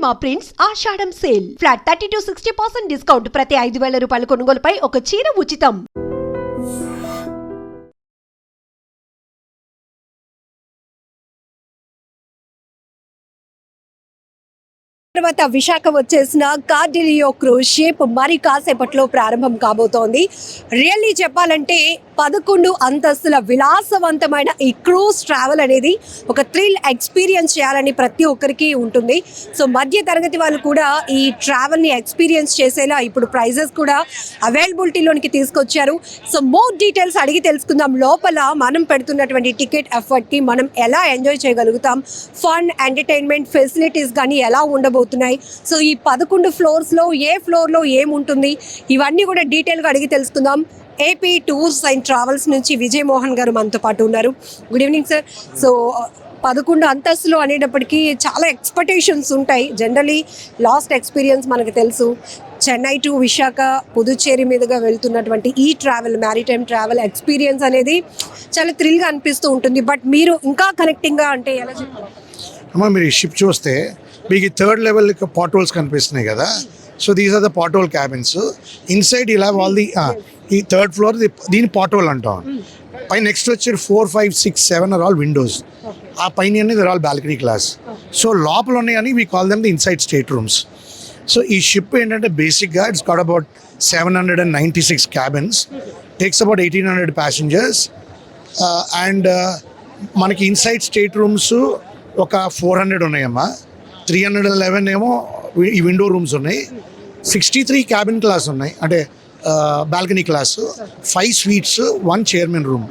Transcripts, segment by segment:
పూర్ణిమ prints ఆషాఢం sale flat 30-60% discount ప్రతి 5,000 రూపాయల కొనుగోలుపై ఒక చీర ఉచితం. తర్వాత విశాఖ వచ్చేసిన కార్డిలియో క్రూజ్ షిప్ మరి కాసేపట్లో ప్రారంభం కాబోతోంది. రియల్లీ చెప్పాలంటే 11 అంతస్తుల విలాసవంతమైన ఈ క్రూజ్ ట్రావెల్ అనేది ఒక థ్రిల్ ఎక్స్పీరియన్స్ చేయాలని ప్రతి ఒక్కరికి ఉంటుంది. సో మధ్య తరగతి వాళ్ళు కూడా ఈ ట్రావెల్ని ఎక్స్పీరియన్స్ చేసేలా ఇప్పుడు ప్రైజెస్ కూడా అవైలబిలిటీలోనికి తీసుకొచ్చారు. సో మోర్ డీటెయిల్స్ అడిగి తెలుసుకుందాం. లోపల మనం పెడుతున్నటువంటి టికెట్ ఎఫర్ట్కి మనం ఎలా ఎంజాయ్ చేయగలుగుతాం, ఫన్ ఎంటర్టైన్మెంట్ ఫెసిలిటీస్ కానీ ఎలా ఉండబోతున్నాయి, సో ఈ 11 ఫ్లోర్స్లో ఏ ఫ్లోర్లో ఏముంటుంది, ఇవన్నీ కూడా డీటెయిల్గా అడిగి తెలుసుకుందాం. ఏపీ టూర్స్ అండ్ ట్రావెల్స్ నుంచి విజయ్ మోహన్ గారు మనతో పాటు ఉన్నారు. Good evening sir. సో 11 అంతస్తులు అనేటప్పటికీ చాలా ఎక్స్పెక్టేషన్స్ ఉంటాయి. జనరలీ లాస్ట్ ఎక్స్పీరియన్స్ మనకు తెలుసు, చెన్నై టు విశాఖ పుదుచ్చేరి మీదుగా వెళ్తున్నటువంటి ఈ ట్రావెల్ మ్యారిటైమ్ ట్రావెల్ ఎక్స్పీరియన్స్ అనేది చాలా థ్రిల్గా అనిపిస్తూ ఉంటుంది. బట్ మీరు ఇంకా కనెక్టింగ్గా అంటే ఎలా చెప్తారు? అమ్మ, మీరు ఈ షిప్ చూస్తే మీకు 3rd లెవెల్ పాట్ హోల్స్ కనిపిస్తున్నాయి కదా. So these are the pot hole cabins. Inside ఇలా ఆల్ ది ఈ 3rd ఫ్లోర్ దీని పాట్ హోల్ అంటాం. పై నెక్స్ట్ వచ్చి 4, 5, 6, 7 ఆర్ ఆల్ విండోస్. ఆ పైన అనేది ఆల్ బాల్కనీ క్లాస్. సో లోపల ఉన్నాయని we call them the inside state rooms. So ఈ షిప్ ఏంటంటే బేసిక్గా it's got about 796 cabins, takes about 1,800 passengers. And మనకి ఇన్సైడ్ స్టేట్ రూమ్స్ ఒక 400 ఉన్నాయమ్మా. 311 ఏమో ఈ విండో రూమ్స్ ఉన్నాయి. 63 క్యాబిన్ క్లాస్ ఉన్నాయి, అంటే balcony class, 5 sweets, 1 chairman room.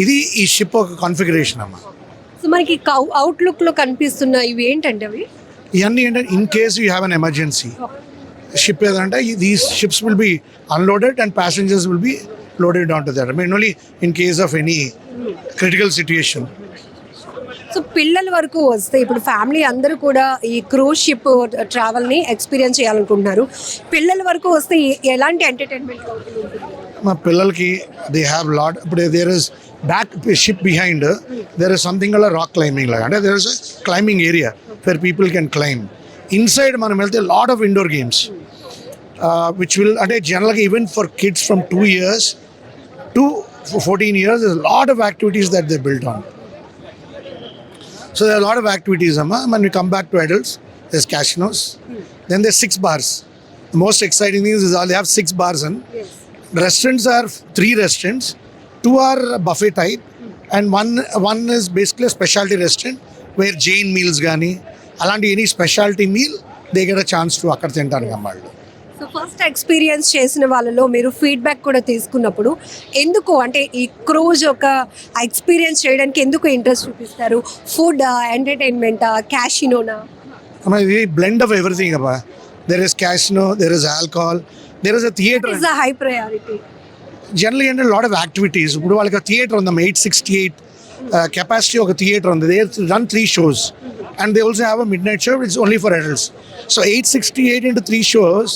ఇది ఈ షిప్ ఒక కాన్ఫిగరేషన్ అమ్మా. సో మనకి అవుట్లుక్లో కనిపిస్తున్న ఇవి ఏంటంటే అవి ఇవన్నీ ఏంటంటే in case you have an emergency ship ఏదంటే these ships will be unloaded and passengers will be loaded on to that. I mean only in case of any critical situation. So పిల్లల వరకు వస్తే ఇప్పుడు ఫ్యామిలీ అందరూ కూడా ఈ cruise ship ట్రావెల్ని experience చేయాలనుకుంటున్నారు. పిల్లల వరకు వస్తే ఎలాంటి ఎంటర్టైన్మెంట్ మా పిల్లలకి దే హ్యావ్ లాట్. ఇప్పుడు there is back ship behind there is something అలా రాక్ క్లైంబింగ్ లాగా, అంటే there is climbing area for people can climb. Inside మనం వెళ్తే lot of indoor games which will, అంటే జనరల్గా even for kids from 2 years to 14 years there's a lot of activities that they built on. So there are a lot of activities, Amma. When we come back to adults, there's casinos. Then there's 6 bars. The most exciting thing is they have 6 bars and restaurants are 3 restaurants. 2 are buffet type and one is basically a specialty restaurant where Jain meals gani, alanti any specialty meal they get a chance to akkada tintaru gammallu. So first experience చేసిన వాళ్ళలో మీరు feedback కూడా తీసుకున్నప్పుడు ఎందుకు అంటే ఈ cruise ఒక experience చేయడానికి ఎందుకు ఇంట్రెస్ట్ చూపిస్తారు? ఫుడ్, ఎంటర్టైన్మెంట్, క్యాసినోనా? ఇది బ్లెండ్ ఆఫ్ ఎవ్రీథింగ్ అబ్బా. There is casino, there is alcohol, there is a theatre. Is a high priority. Generally అంటే లాట్ ఆఫ్ యాక్టివిటీస్. ఇప్పుడు వాళ్ళకి థియేటర్ ఉందమ్మా, 868 కెపాసిటీ ఒక థియేటర్ ఉంది. They run 3 shows and they also have a midnight show which is only for adults. So 868 into 3 shows,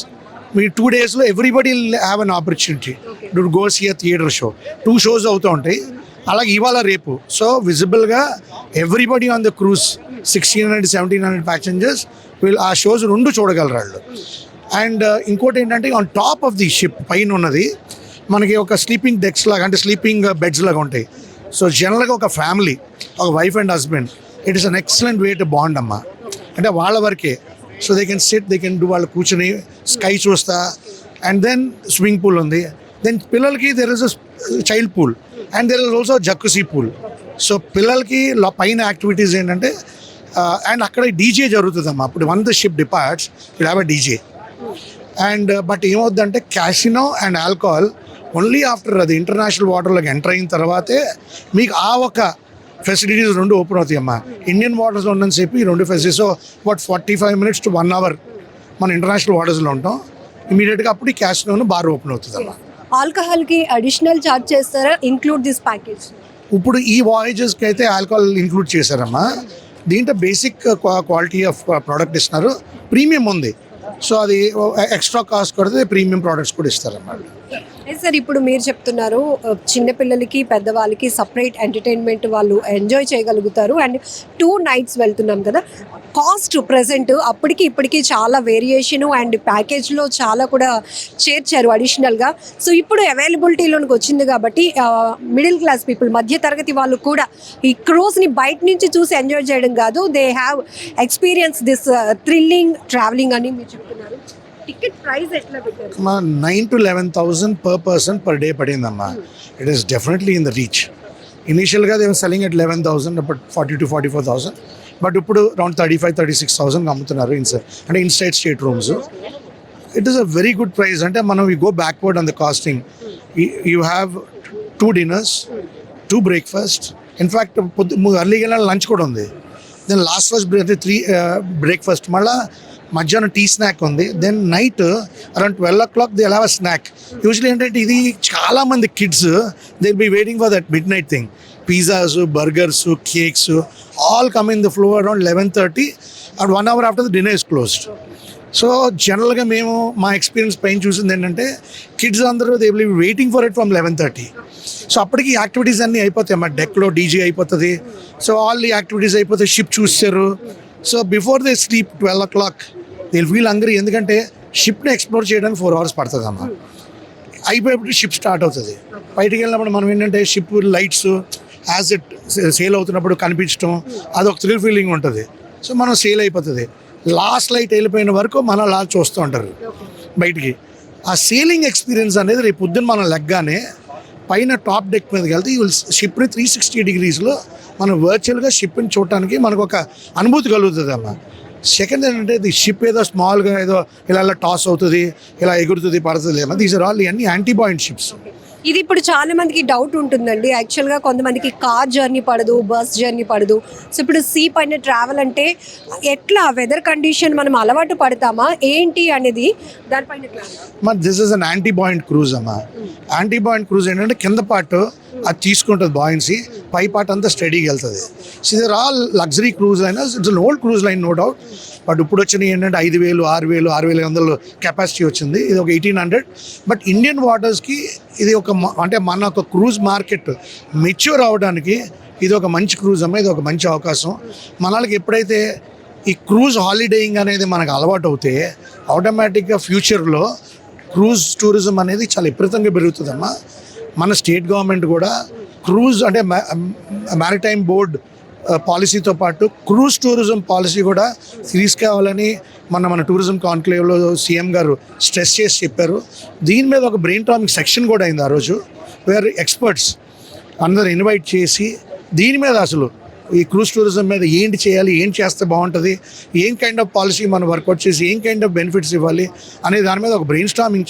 మీ 2 daysలో everybody will have an opportunity to go see a theatre show. 2 shows అవుతూ ఉంటాయి. అలాగే ఇవాళ రేపు so విజిబుల్గా everybody on the cruise 1,600-1,700 passengers వీళ్ళు ఆ షోస్ 2 చూడగలరు వాళ్ళు. అండ్ ఇంకోటి ఏంటంటే on top of the ship పైన ఉన్నది మనకి ఒక స్లీపింగ్ డెక్స్ లాగా, అంటే స్లీపింగ్ బెడ్స్ లాగా ఉంటాయి. సో జనరల్గా ఒక ఫ్యామిలీ, ఒక wife and husband, it is an excellent way to bond అమ్మా. అంటే వాళ్ళ వరకే. So they can sit, they can do, వాళ్ళు కూర్చొని స్కై చూస్తా. అండ్ దెన్ స్విమ్మింగ్ పూల్ ఉంది. దెన్ పిల్లలకి there is a child pool and there is also jacuzzi pool. So పిల్లలకి పైన యాక్టివిటీస్ ఏంటంటే అండ్ అక్కడ డీజే జరుగుతుందమ్మా. అప్పుడు when the ship departs it have a DJ. And but ఏమవుద్దంటే casino and alcohol only after అది international వాటర్లోకి enter అయిన తర్వాతే మీకు ఆ ఒక ఫెసిలిటీస్ 2 ఓపెన్ అవుతాయి అమ్మా. ఇండియన్ వాటర్స్లో ఉన్నని చెప్పి ఈ 2 facilities. So but 45 minutes to 1 hour మన ఇంటర్నేషనల్ వాటర్స్లో ఉంటాం. ఇమీడియట్గా అప్పుడు ఈ క్యాసినోను బార్ ఓపెన్ అవుతుంది అమ్మా. ఆల్కహాల్కి అడిషనల్ ఛార్జ్ చేస్తారా ఇంక్లూడ్ దిస్ ప్యాకేజ్? ఇప్పుడు ఈ వాయేజెస్కి అయితే ఆల్కహాల్ ఇంక్లూడ్ చేశారమ్మా. దీంట్లో బేసిక్ క్వాలిటీ ఆఫ్ ప్రోడక్ట్ ఇస్తున్నారు, ప్రీమియం ఉంది. సో అది ఎక్స్ట్రా కాస్ట్ కొడితే ప్రీమియం ప్రోడక్ట్స్ కూడా ఇస్తారన్నమాట. సార్ ఇప్పుడు మీరు చెప్తున్నారు చిన్నపిల్లలకి పెద్దవాళ్ళకి సపరేట్ ఎంటర్టైన్మెంట్ వాళ్ళు ఎంజాయ్ చేయగలుగుతారు అండ్ 2 nights వెళ్తున్నాం కదా. కాస్ట్ ప్రెసెంట్ అప్పటికి ఇప్పటికి చాలా వేరియేషను అండ్ ప్యాకేజ్లో చాలా కూడా చేర్చారు అడిషనల్గా. సో ఇప్పుడు అవైలబిలిటీలోకి వచ్చింది కాబట్టి మిడిల్ క్లాస్ పీపుల్ మధ్య తరగతి వాళ్ళు కూడా ఈ క్రూజ్ని బయట నుంచి చూసి ఎంజాయ్ చేయడం కాదు, they have experience this thrilling travelling అని మీరు చెప్తున్నారు. టికెట్ ప్రైస్ ఎట్లా పెట్టారు? 9,000 to 11,000 per person per day పడిందమ్మా. It is definitely in the reach. ఇనీషియల్గా they were selling at 11,000, but 40,000 to 44,000, but ఇప్పుడు అరౌండ్ 35,000-36,000 అమ్ముతున్నారు అంటే inside state rooms. It is a very good price. అంటే మనం you go backward on the costing. You have 2 dinners, 2 breakfast. In fact అర్లీగా lunch కూడా ఉంది. Then last first 3 breakfast, మళ్ళీ మధ్యాహ్నం టీ స్నాక్ ఉంది. Then night around 12 o'clock they have a snack. Usually ఏంటంటే ఇది చాలామంది kids they will be waiting for that mid night thing. Pizzas, burgers, cakes all come in the flow around 11:30 and 1 hour after the dinner is closed. So జనరల్గా మేము మా experience పైన చూసింది ఏంటంటే kids అందరూ they will be waiting for it from 11:30. So అప్పటికి activities అన్నీ అయిపోతాయి. మా డెక్లో డీజే అయిపోతుంది. సో ఆల్ ఈ యాక్టివిటీస్ అయిపోతాయి. షిప్ చూస్తారు. So before they sleep 12 o'clock they feel hungry. ఎందుకంటే షిప్ని ఎక్స్ప్లోర్ చేయడానికి 4 hours పడుతుంది అమ్మ. అయిపోయేప్పుడు షిప్ స్టార్ట్ అవుతుంది. బయటికి వెళ్ళినప్పుడు మనం ఏంటంటే ship lights as it sale అవుతున్నప్పుడు కనిపించడం అదొక థ్రిల్ ఫీలింగ్ ఉంటుంది. సో మనం సేల్ అయిపోతుంది. లాస్ట్ లైట్ వెళ్ళిపోయిన వరకు మనం అలా చూస్తూ ఉంటారు బయటికి. ఆ సేలింగ్ ఎక్స్పీరియన్స్ అనేది రేపు పొద్దున్న మనం లెగ్గానే పైన టాప్ డెక్ మీదకి వెళ్తే ఈ షిప్ని 360 degreesలో మనం వర్చువల్గా షిప్ని చూడటానికి మనకు ఒక అనుభూతి కలుగుతుంది అమ్మ. సెకండ్ ఏంటంటే ఇది షిప్ ఏదో స్మాల్గా ఏదో ఇలా టాస్ అవుతుంది, ఇలా ఎగురుతుంది, పడుతుంది అమ్మ. దీస్ ఆర్ ఆల్ ఇవన్నీ యాంటీ బాయింట్ షిప్స్. ఇది ఇప్పుడు చాలా మందికి డౌట్ ఉంటుందండి. యాక్చువల్గా కొంతమందికి కార్ జర్నీ పడదు, బస్ జర్నీ పడదు. సో ఇప్పుడు సీ పైన ట్రావెల్ అంటే ఎట్లా వెదర్ కండిషన్ మనం అలవాటు పడతామా ఏంటి అనేది దానిపైన మరి this is an anti buoyant cruise అమ్మా. యాంటీ బాయింట్ క్రూజ్ ఏంటంటే కింద పార్ట్ అది తీసుకుంటుంది బాయిన్సీ, పై పార్ట్ అంతా స్టడీగా వెళ్తుంది. So either all luxury cruise line. It's an old cruise line no doubt. But ఇప్పుడు వచ్చినాయి ఏంటంటే 5,000, 6,000, 6,500 కెపాసిటీ వచ్చింది. ఇది ఒక 1,800. బట్ ఇండియన్ వాటర్స్కి ఇది ఒక అంటే మన ఒక క్రూజ్ మార్కెట్ మెచ్యూర్ అవ్వడానికి ఇది ఒక మంచి క్రూజ్ అమ్మ. ఇది ఒక మంచి అవకాశం. మనకి ఎప్పుడైతే ఈ క్రూజ్ హాలిడేయింగ్ అనేది మనకు అలవాటు అవుతే ఆటోమేటిక్గా ఫ్యూచర్లో క్రూజ్ టూరిజం అనేది చాలా విపరీతంగా పెరుగుతుందమ్మా. మన స్టేట్ గవర్నమెంట్ కూడా క్రూజ్ అంటే మ్యారిటైమ్ బోర్డ్ పాలసీతో పాటు క్రూజ్ టూరిజం పాలసీ కూడా తీసుకురావాలని మన టూరిజం కాన్క్లేవ్లో సీఎం గారు స్ట్రెస్ చేసి చెప్పారు. దీని మీద ఒక బ్రెయిన్ టామింగ్ సెక్షన్ కూడా అయింది ఆ రోజు, వేర్ ఎక్స్పర్ట్స్ అందరు ఇన్వైట్ చేసి దీని మీద అసలు ఈ క్రూజ్ టూరిజం మీద ఏంటి చేయాలి, ఏం చేస్తే బాగుంటుంది, ఏం కైండ్ ఆఫ్ పాలసీ మనం వర్కౌట్ చేసి ఏం కైండ్ ఆఫ్ బెనిఫిట్స్ ఇవ్వాలి అనే దాని మీద ఒక బ్రెయిన్ స్టామింగ్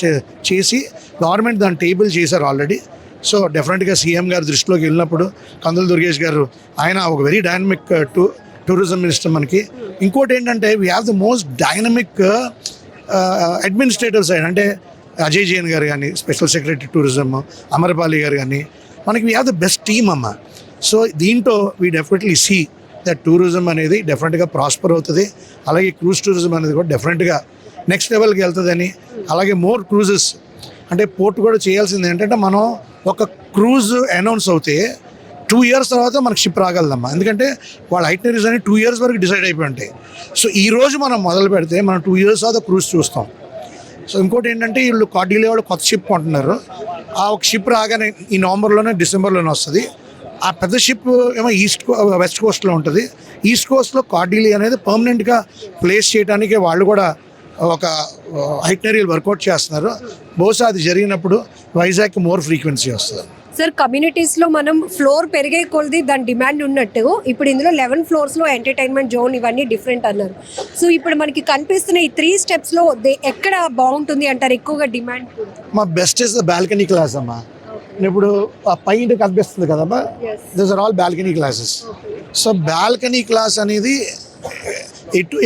చేసి గవర్నమెంట్ దాన్ని టేబుల్ చేశారు ఆల్రెడీ. సో డెఫినెట్గా సీఎం గారు దృష్టిలోకి వెళ్ళినప్పుడు కందుల దుర్గేష్ గారు ఆయన ఒక వెరీ డైనమిక్ టూరిజం మినిస్టర్ మనకి. ఇంకోటి ఏంటంటే we have the most dynamic administrative side. అంటే అజయ్ జైన్ గారు కానీ స్పెషల్ సెక్రటరీ టూరిజం, అమరపాలి గారు కానీ మనకి we have the best team అమ్మ. సో దీంట్లో we definitely see that tourism అనేది డెఫినెట్గా ప్రాస్పర్ అవుతుంది. అలాగే క్రూజ్ టూరిజం అనేది కూడా డెఫినెట్గా నెక్స్ట్ లెవెల్కి వెళ్తుందని. అలాగే మోర్ క్రూజెస్ అంటే పోర్ట్ కూడా చేయాల్సింది ఏంటంటే మనం ఒక క్రూజ్ అనౌన్స్ అవుతే 2 years తర్వాత మనకు షిప్ రాగలదమ్మా. ఎందుకంటే వాళ్ళ ఐటినరీస్ అని 2 years వరకు డిసైడ్ అయిపోయి ఉంటాయి. సో ఈ రోజు మనం మొదలు పెడితే మనం 2 years తర్వాత క్రూజ్ చూస్తాం. సో ఇంకోటి ఏంటంటే వీళ్ళు కార్డిలే వాళ్ళు కొత్త షిప్ కొంటున్నారు. ఆ ఒక షిప్ రాగానే ఈ నవంబర్లోనే డిసెంబర్లోనే వస్తుంది. ఆ పెద్ద షిప్ ఏమో వెస్ట్ కోస్ట్లో ఉంటుంది. ఈస్ట్ కోస్ట్లో కార్డిలే అనేది పర్మనెంట్గా ప్లేస్ చేయడానికి వాళ్ళు కూడా ఒక ఐటినరీలు వర్కౌట్ చేస్తున్నారు. బహుశా అది జరిగినప్పుడు వైజాగ్కి మోర్ ఫ్రీక్వెన్సీ వస్తుంది. సార్ కమ్యూనిటీస్లో మనం ఫ్లోర్ పెరిగే కొలది దాని డిమాండ్ ఉన్నట్టు ఇప్పుడు ఇందులో 11 floors ఎంటర్టైన్మెంట్ జోన్ ఇవన్నీ డిఫరెంట్ అన్నారు. సో ఇప్పుడు మనకి కనిపిస్తున్న ఈ 3 steps ఎక్కడ బాగుంటుంది అంటారు ఎక్కువగా డిమాండ్? మా best is the balcony class అమ్మా. ఇప్పుడు ఆ పైన కనిపిస్తుంది కదమ్మా, this are all balcony classes. So balcony class అనేది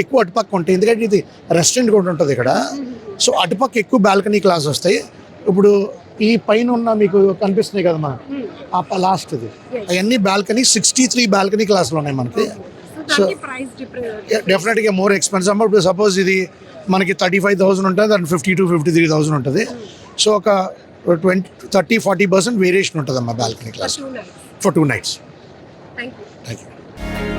ఎక్కువ అటుపక్క ఉంటాయి. ఎందుకంటే ఇది రెస్టారెంట్ కూడా ఉంటుంది ఇక్కడ. సో అటుపక్క ఎక్కువ బాల్కనీ క్లాస్ వస్తాయి. ఇప్పుడు ఈ పైన ఉన్న మీకు కనిపిస్తున్నాయి కదమ్మా ఆ లాస్ట్ ఇది అవన్నీ బాల్కనీ 63 బాల్కనీ క్లాసులు ఉన్నాయి మనకి. సో డెఫినెట్గా మోర్ ఎక్స్పెన్సివ్ అమ్మ. ఇప్పుడు సపోజ్ ఇది మనకి 35,000 ఉంటుంది, దాని 50,000 to 53,000 ఉంటుంది. సో ఒక 20-30-40% వేరియేషన్ ఉంటుందమ్మా balcony class for 2 nights. Thank you. Thank you.